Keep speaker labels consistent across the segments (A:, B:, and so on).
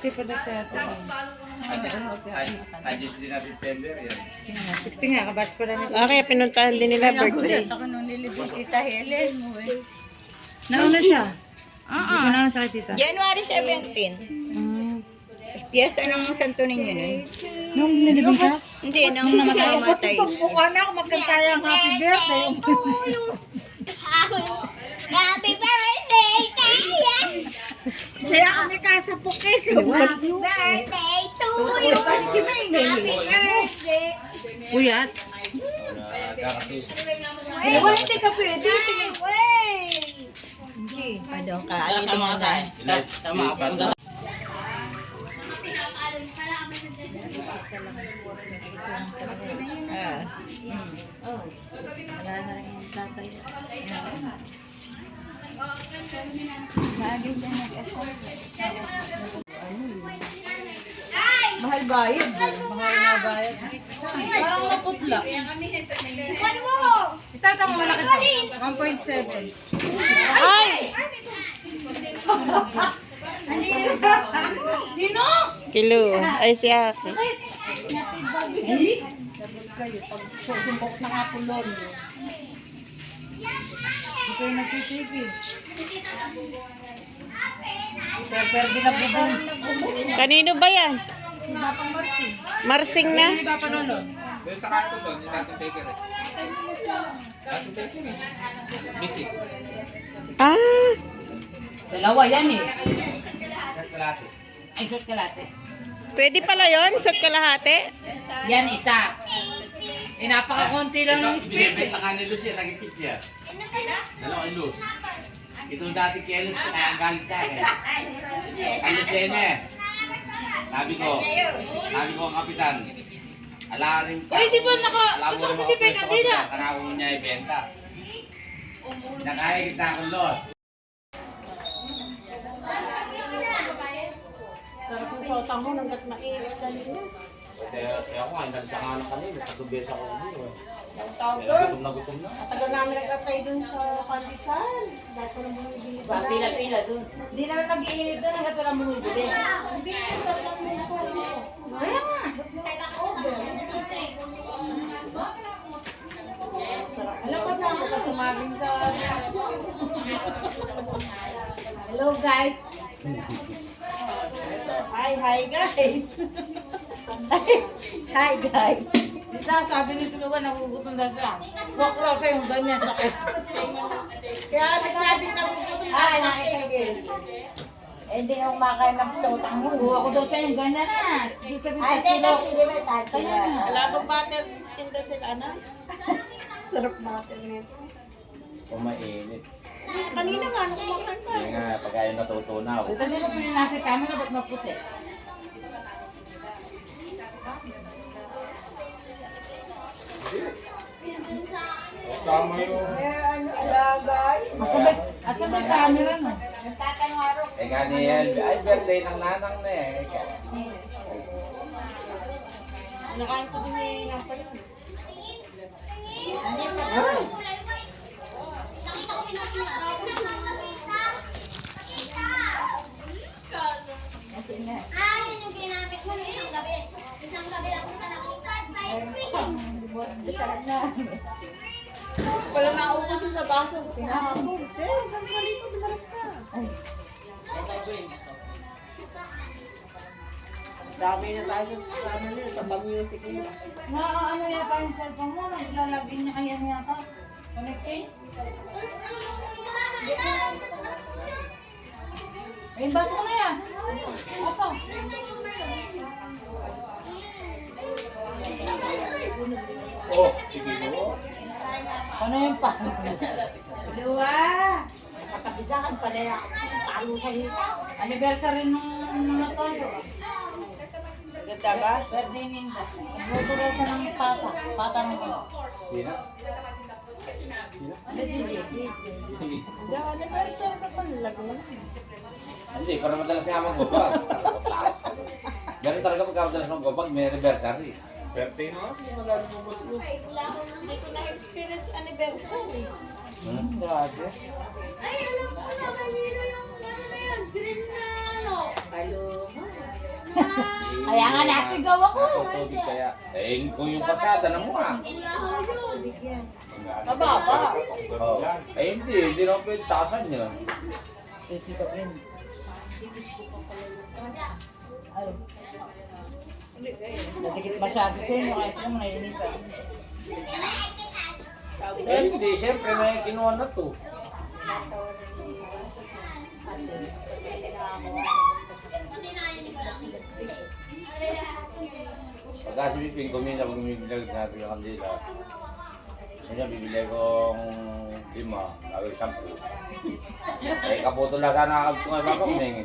A: 60 pa daw sa ito.
B: Adjust din na September yan.
A: 60 nga, kabatch pa lang nito.
C: Okay, pinuntahan din nila birthday.
D: Ako nung nilibig kita Helen mo eh.
A: Nauna siya. Hindi ko nauna sa tita.
D: January 17. Piyesta ng Santo Niño nun.
A: Nung nilibing ka?
D: Hindi, nang namatay.
A: Mukha na ako magkantaya ang happy birthday.
E: Happy birthday, Kaya!
A: Saya kami kasa po cake.
E: Happy birthday to you! Happy birthday!
A: Puyat.
D: Wala, hindi ka pwede.
E: Wait!
D: Ano ka? Alitin mo na.
B: Tama ka.
A: Wala na rin yung tatay.
D: Mahal bayad.
A: Mahal na bayad. Parang naputla.
E: Iwan mo!
A: Itatang mo malaki to. 1.7.
C: Ay!
A: Sino?
C: Kilo. Ay, si Aki.
A: Sagot kayo. Pag susumbok na nga po lolo. Hindi kayo nagtitigil. Pwede na bubong.
C: Kanino ba yan?
A: Si Bapang Marcy.
C: Marsing na?
A: Hindi ba panunod?
B: Doon sa kanto doon, yung dating baker eh. Dating baker eh. Busy.
C: Ah!
A: Dalawa yan eh.
B: Kalate.
A: Ay, sot kalate.
C: Pwede pala yun? Isot kalahati?
A: Yan isa. Eh, napaka-konti lang ng space eh.
B: Binibenta ka ni Lucia, nagipit niya. Dalawang Luz. Ito dati kay Luz, kaya ang galit sa akin. Ang Lucene. Sabi ko ang kapitan. Ala rin pa.
A: Uy, di ba naka sa tipay kanina?
B: Kanawa mo niya ibenta. Nakaya kita akong Luz.
C: Sarap yung sotang mo nang gat mainit sa inyo.
B: Kaya ako nga, nagsa nga na kanina. Tatubes ako dito.
C: Tawag
B: Na gutom na.
C: Matagal namin nag-apply dun sa pandesal. Dahil ko lang bumibili.
A: Pila-pila dun. Hindi naman nag-iinit dun hanggang walang bumibili.
C: Hindi, sarap lang po.
A: Kaya nga.
C: Alam ko saan ko tumagin sa...
A: Hello guys.
C: Hi guys.
A: Hi guys. Dito sabi ni Tuluan, nagugutom na siya. Walk raw siya yung ganyan sakit.
C: Kaya nagsabing nagugutom na
A: Ay,
C: ako.
A: nakikigil.
D: Eh, hindi na kumakain ng sotang mo.
A: Kuha ko daw siya yung ganyan na. Di sabi
D: Ay,
A: sa
D: hindi
A: kilo.
D: kasi di ba tayo?
A: Kaya nga.
C: Wala bang butter tinda sila na? Sarap butter nito.
B: Kumainit.
C: Kanina nga, nung kumakain pa.
B: Hindi nga, pagka yung natutunaw.
A: Dito nila po yung nasa camera, ba't maputi?
B: Tama yung...
A: Asan ba yung camera no?
D: Nagtatanong araw.
B: Eh ganyan, ay birthday ng nanang na eh.
C: Nakain ko din yung pa yun.
E: Nakita ko pinapila. Yun yung ginamit mo ng isang gabi. Isang gabi lang kita nakita.
C: Wala na ako sa baso. Pinahapon. Ang galing ko, masarap ka. Dami na tayo sa ano nila, sa music nila.
A: Ano yata yung cellphone mo? Naglalagin niya, ayan yata. Connecting? Ayun, baso ko na yan. Opo.
B: Oh, sige mo.
A: Ano yung pa?
D: Luwa! Patabisakan pa na yan. Talo sa hita.
A: Anniversary nung mga to.
C: Ganda ba?
A: Birthday ninda. Nagluto daw siya ng pata. Pata ng ano.
B: Sina?
A: Ano, DJ?
C: Ano ba ito? Ano pa nilagay mo?
B: Hindi, para madalas nga mag-gobag. Ganun talaga pagka-madalas mag-gobag, may anniversary. Birthday mo? Magaling mo ba siya?
C: Hindi ko na-experience anniversary.
B: Grabe.
E: Ay, alam ko na kanino yung ano na yun. Green na ano.
D: Paloma. Kaya nga nasigaw ako.
B: Natutubig kaya. Eh, kung yung pasada na mo ah.
C: Mababa.
B: Oh. Eh, hindi na pwede taasan yun.
A: Natikit masyado sa inyo kahit naman nainit ka.
B: Eh, hindi. Siyempre may kinuha na to. Pagka si Piping, kumisa pag bumibili natin yung kandila. Kanya bibili kong 5, gagawin 10. Eh, kaputo lang sana ako ngayon ako kuning.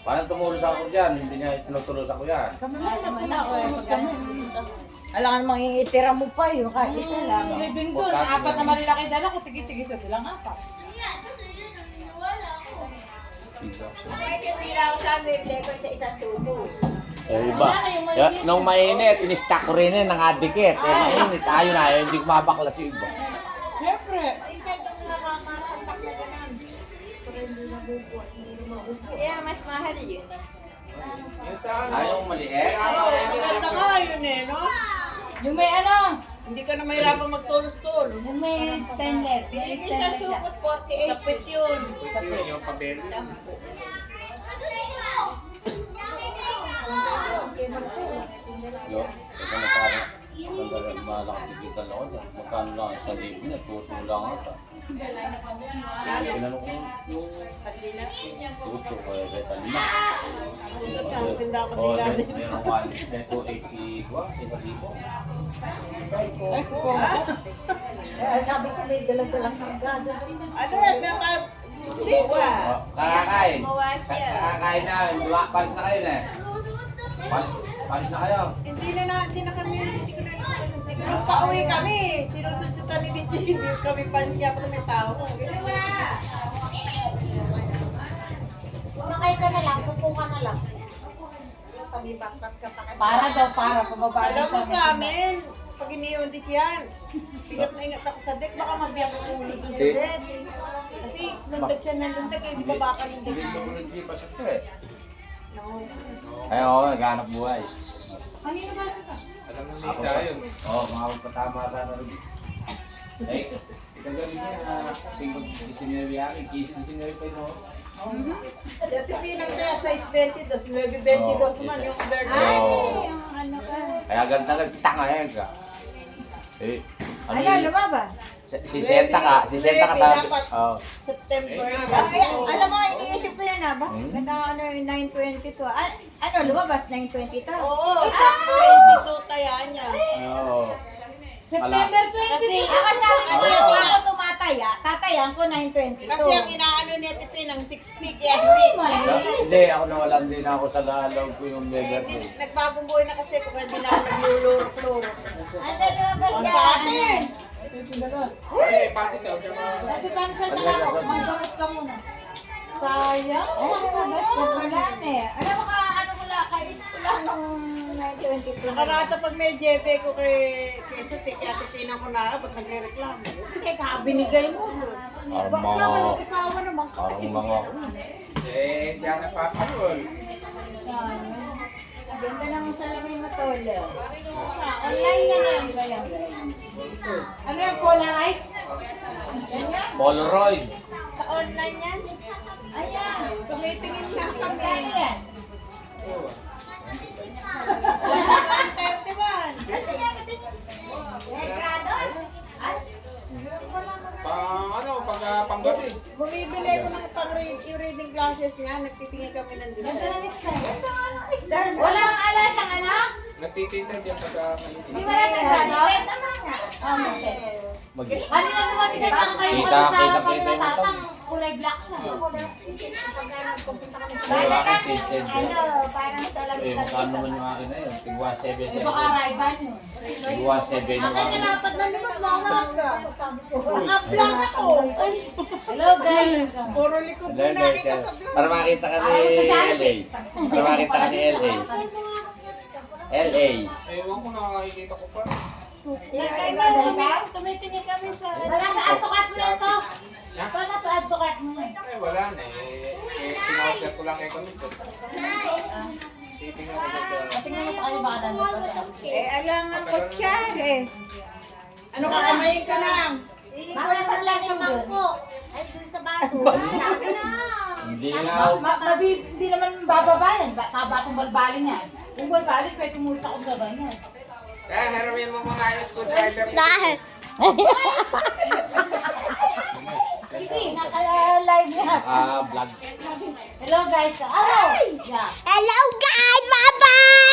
B: Parang tumulos ako dyan, hindi niya tinutulos ako yan.
D: Alangan mangingitira mo pa yun, kahit isa lang.
A: Living doon, 4 na malalaki dala ko, tigi-tigisa silang 4.
D: Kahit hindi lang ako sa bibili ko sa isang tubo.
B: Eh, iba. Nung mainit, in-stack ko rin nakadikit. Eh, mainit. Ayun na, hindi ko mabaklas yung iba.
A: Siyempre.
D: Isa yung nakakakontak na ganun. Pero hindi mabubuhat, hindi mabubuhat. Kaya mas mahal yun.
B: Ayaw maliit.
C: Maganda nga yun eh, no?
A: Yung may ano?
C: Hindi ka na mahirapan magtulos-tulos.
A: Yung may stainless. May
D: Yung
A: stainless
D: isang
A: siya.
D: supot, 48.
C: Tapit yun.
B: Yo, ito na parang maganda malakatikitan ako dyan. Magkano lang sa libo niya, tuso lang ata. Pinanong ko yung tuto ko, eh, beta 5.
C: Tapos nga, maganda ako
B: Oh,
C: nila.
B: meron ko, may 280 ko, 1,000.
A: Ay, kuko.
D: Sabi ko may dalang-dalang hanggang.
C: Ano yan? Hindi ba?
B: Oh, kakakain.
D: Mawas yan.
B: Kakakain na, palis na kayo na eh. Palis na kayo.
C: Hindi na kami, hindi ko na nung pauwi kami. Sinusunsutan ni DJ, hindi kami paniya kung may tao.
D: Sumakay ka na lang, pupo ka na lang. Pag-ibakpas ka pa.
A: Para pumaba
C: Alam
A: siya.
C: mo sa amin, pag iniundit yan, sigat na ingat ako sa deck, baka mabiyak ko ulit sa
B: Si-
C: deck. Kasi lundag siya ng lundag, eh, di ba baka lundag
B: Hindi
C: siya?
B: sumunod si Pasok eh.
C: No.
B: Ay, oo, naghanap buhay.
A: Kanino ba ito?
B: Ako pa. Oo, mga patama sana rin. Eh, itang galing niya, single dictionary akin, kising dictionary pa yun, no?
C: Dati pinang kaya size 22, 9.22 man yung birthday.
B: Oo.
D: Ano ka?
B: Kaya ganda ka, tanga eh ka. Eh, ano
D: Ano,
B: yun?
D: lumaba?
B: Si Senta ka sabi.
C: Dapat.
B: Oo.
C: September.
D: Alam mo, iniisip ko yan ba?
B: Hmm?
D: Ganda ano yung 922. Ano, lumabas 922?
C: Oo,
D: Isa
C: 6.22 taya niya.
B: Oo.
A: September 20.
C: Kasi,
D: Ako sabi ko,
C: kasi,
D: kung ako tumataya, tatayan ko 922.
C: kasi ang inaano niya titi ng 6 feet, yes feet.
B: Hindi, ako nawalan din ako sa lalaw ko yung mega tree.
C: Nagbagong buhay na kasi kung hindi na ako nagluluro-kluro.
D: Ano, lumabas
C: Ang
D: yan?
C: sa atin!
A: Dati pansal na lang ako. Maggamot ka muna. Sayang.
D: Ano, lumabas? Wala na eh. Alam mo ka, ano ko lang, kainis ko lang nung 922.
C: Nakarata pag may JB ko kay Sutik, kaya titinan ko na, ba't nagre-reklamo? Kaya binigay mo.
B: Parang
C: Bakit
B: mga-
C: naman mag-asawa naman ka?
B: Parang mga ako. Eh, hindi ako nagpaparol.
D: Ganda ng salamin mo, Tol. Online na lang ba yan?
A: Ano yung polarize?
B: Polaroid.
C: Sa online yan?
D: Ayan.
C: Tumitingin na kami.
D: Saan yan?
C: 31.
D: Kasi yan, Legrado? Ay,
F: Panggabi.
C: Bumibili ko ng pang-reading glasses nga, nagtitingin kami ng
A: Ganda
C: design.
A: ng style. Walang ala siyang ano?
F: Nagtitinda diyan pagka mainit.
A: Di ba lang nagano?
B: Mag-
A: Kanina naman hindi pa kayo
B: Kita,
A: pala sa harapan
B: kita,
A: na
B: kita.
A: tatang kulay black siya.
B: Ay, bakit tinted
D: ano,
B: yan?
D: parang salamin
B: Eh, magkano naman yung akin na yun? Tigwa 7.
A: Eh baka Ray-Ban yun.
B: Tigwa 7 yung
C: Akin
B: akin.
C: na dapat na likod mo, umaga. Naka-vlog ako.
A: Hello guys.
C: Puro likod mo
B: Hello
C: na
B: guys,
C: kita
B: yan.
C: sa vlog.
B: Para makita ka ni LA. Para makita ka ni LA. LA.
F: Ewan ko, nakakikita ko pa.
C: Lagay mo, tumitingin kami sa...
A: Wala sa advokat mo na to. Wala sa advokat mo na.
F: Eh, wala na eh. Sinorder ko lang kay Kanito. Titingnan ko sa...
A: Tingnan mo sa kanya baka nandun pa siya.
C: Alam ang kutsa eh. Ano ka kamay ka na?
D: Bakit wala sa mangko? Ay, dun sa baso. Sabi na.
B: Hindi na.
A: Hindi naman bababayan. Tabasong balbalin yan. Kung balbalin, pwede mo sa kung sa ganyan.
F: Kaya haramin mo muna yung screwdriver.
E: Dahil.
A: Sige, naka-live na.
B: Vlog.
A: Hello guys. Hello! Yeah.
E: Hello guys! Bye-bye!